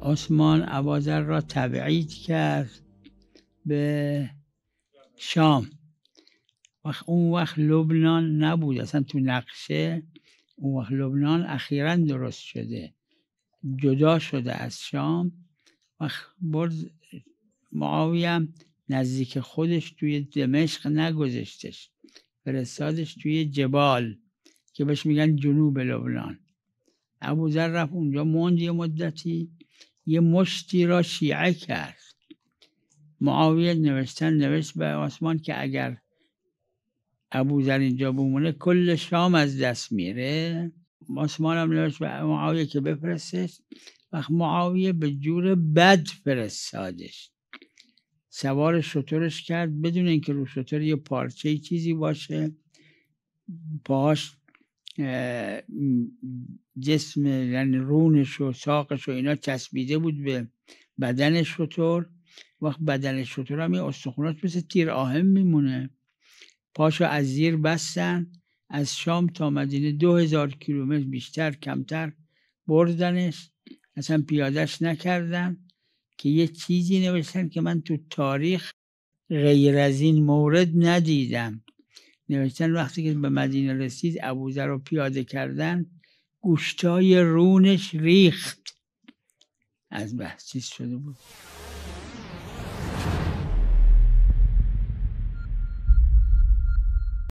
عثمان ابوذر را تبعید کرد به شام. اون وقت لبنان نبود اصلا تو نقشه. اون وقت لبنان اخیراً درست شده، جدا شده از شام. وقت برد معاویه هم نزدیک خودش توی دمشق نگذاشتش، فرستادش توی جبال که بهش میگن جنوب لبنان. ابوذر رفت اونجا موند یه مدتی، یه مشتی را شیعه کرد. معاویه نوشت به عثمان که اگر ابوذر اینجا بمونه کل شام از دست میره. عثمان هم نوشت به معاویه که بفرستش. وقت معاویه به جور بد فرستادش، سوار شترش کرد بدون اینکه رو شتر یه پارچه چیزی باشه، پاهاش جسم یعنی رونش و ساقش و اینا چسبیده بود به بدن شتر. وقت بدن شتر هم یه استخوناش مثل تیر آهن میمونه. پاشو از زیر بستن، از شام تا مدینه 2000 کیلومتر بیشتر کمتر بردنش، اصلا پیادش نکردن. که یه چیزی نوشتن که من تو تاریخ غیر از این مورد ندیدم. نوشتن وقتی که به مدینه رسید ابوذر رو پیاده کردن، گوشتای رونش ریخت، از بحث چیز شده بود.